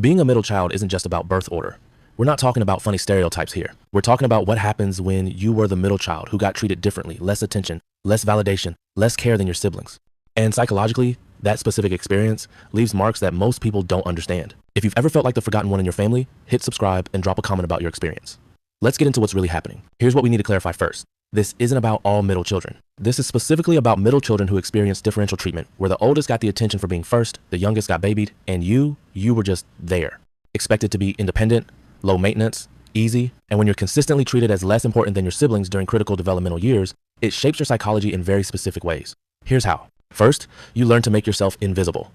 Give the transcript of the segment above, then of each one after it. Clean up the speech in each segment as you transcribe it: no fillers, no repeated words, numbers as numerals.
Being a middle child isn't just about birth order. We're not talking about funny stereotypes here. We're talking about what happens when you were the middle child who got treated differently, less attention, less validation, less care than your siblings. And psychologically, that specific experience leaves marks that most people don't understand. If you've ever felt like the forgotten one in your family, hit subscribe and drop a comment about your experience. Let's get into what's really happening. Here's what we need to clarify first. This isn't about all middle children. This is specifically about middle children who experience differential treatment, where the oldest got the attention for being first, the youngest got babied, and you were just there. Expected to be independent, low maintenance, easy, and when you're consistently treated as less important than your siblings during critical developmental years, it shapes your psychology in very specific ways. Here's how. First, you learn to make yourself invisible.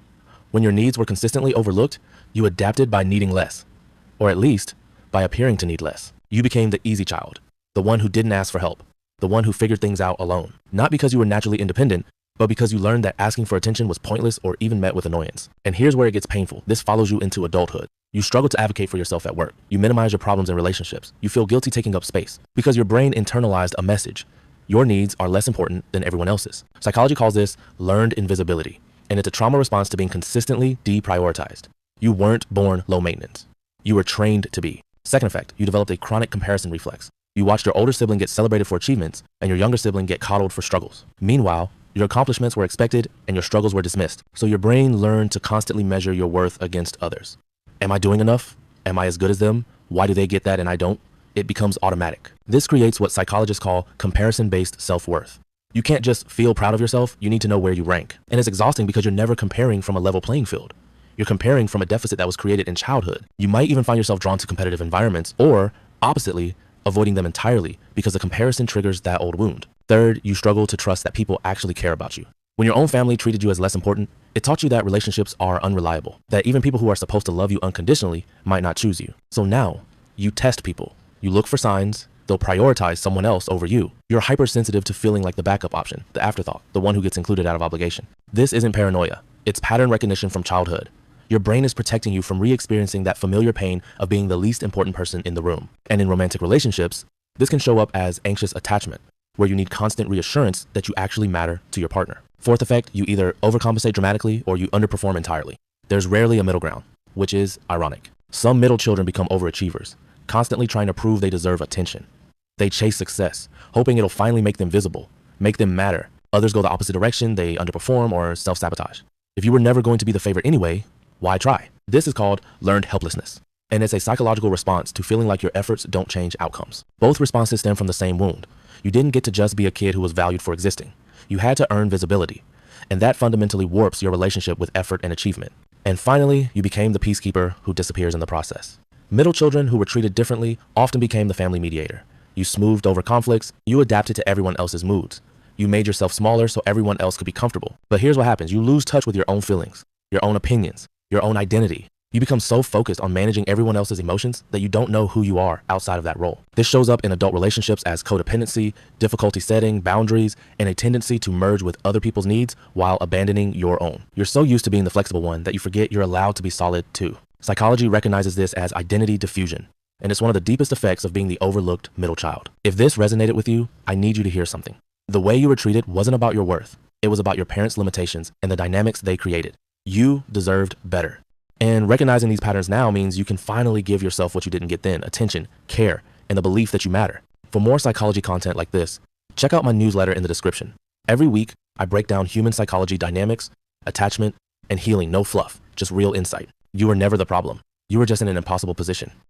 When your needs were consistently overlooked, you adapted by needing less, or at least by appearing to need less. You became the easy child, the one who didn't ask for help, the one who figured things out alone. Not because you were naturally independent, but because you learned that asking for attention was pointless or even met with annoyance. And here's where it gets painful. This follows you into adulthood. You struggle to advocate for yourself at work. You minimize your problems in relationships. You feel guilty taking up space because your brain internalized a message. Your needs are less important than everyone else's. Psychology calls this learned invisibility, and it's a trauma response to being consistently deprioritized. You weren't born low maintenance. You were trained to be. Second effect, you developed a chronic comparison reflex. You watched your older sibling get celebrated for achievements and your younger sibling get coddled for struggles. Meanwhile, your accomplishments were expected and your struggles were dismissed. So your brain learned to constantly measure your worth against others. Am I doing enough? Am I as good as them? Why do they get that and I don't? It becomes automatic. This creates what psychologists call comparison-based self-worth. You can't just feel proud of yourself, you need to know where you rank. And it's exhausting because you're never comparing from a level playing field. You're comparing from a deficit that was created in childhood. You might even find yourself drawn to competitive environments or, oppositely, avoiding them entirely because the comparison triggers that old wound. Third, you struggle to trust that people actually care about you. When your own family treated you as less important, it taught you that relationships are unreliable, that even people who are supposed to love you unconditionally might not choose you. So now, you test people. You look for signs, they'll prioritize someone else over you. You're hypersensitive to feeling like the backup option, the afterthought, the one who gets included out of obligation. This isn't paranoia, it's pattern recognition from childhood. Your brain is protecting you from re-experiencing that familiar pain of being the least important person in the room. And in romantic relationships, this can show up as anxious attachment, where you need constant reassurance that you actually matter to your partner. Fourth effect, you either overcompensate dramatically or you underperform entirely. There's rarely a middle ground, which is ironic. Some middle children become overachievers, constantly trying to prove they deserve attention. They chase success, hoping it'll finally make them visible, make them matter. Others go the opposite direction, they underperform or self-sabotage. If you were never going to be the favorite anyway, why try? This is called learned helplessness, and it's a psychological response to feeling like your efforts don't change outcomes. Both responses stem from the same wound. You didn't get to just be a kid who was valued for existing. You had to earn visibility, and that fundamentally warps your relationship with effort and achievement. And finally, you became the peacekeeper who disappears in the process. Middle children who were treated differently often became the family mediator. You smoothed over conflicts, you adapted to everyone else's moods. You made yourself smaller so everyone else could be comfortable. But here's what happens. You lose touch with your own feelings, your own opinions, your own identity. You become so focused on managing everyone else's emotions that you don't know who you are outside of that role. This shows up in adult relationships as codependency, difficulty setting, boundaries, and a tendency to merge with other people's needs while abandoning your own. You're so used to being the flexible one that you forget you're allowed to be solid too. Psychology recognizes this as identity diffusion, and it's one of the deepest effects of being the overlooked middle child. If this resonated with you, I need you to hear something. The way you were treated wasn't about your worth. It was about your parents' limitations and the dynamics they created. You deserved better. And recognizing these patterns now means you can finally give yourself what you didn't get then: attention, care, and the belief that you matter. For more psychology content like this, check out my newsletter in the description. Every week, I break down human psychology dynamics, attachment, and healing. No fluff, just real insight. You were never the problem. You were just in an impossible position.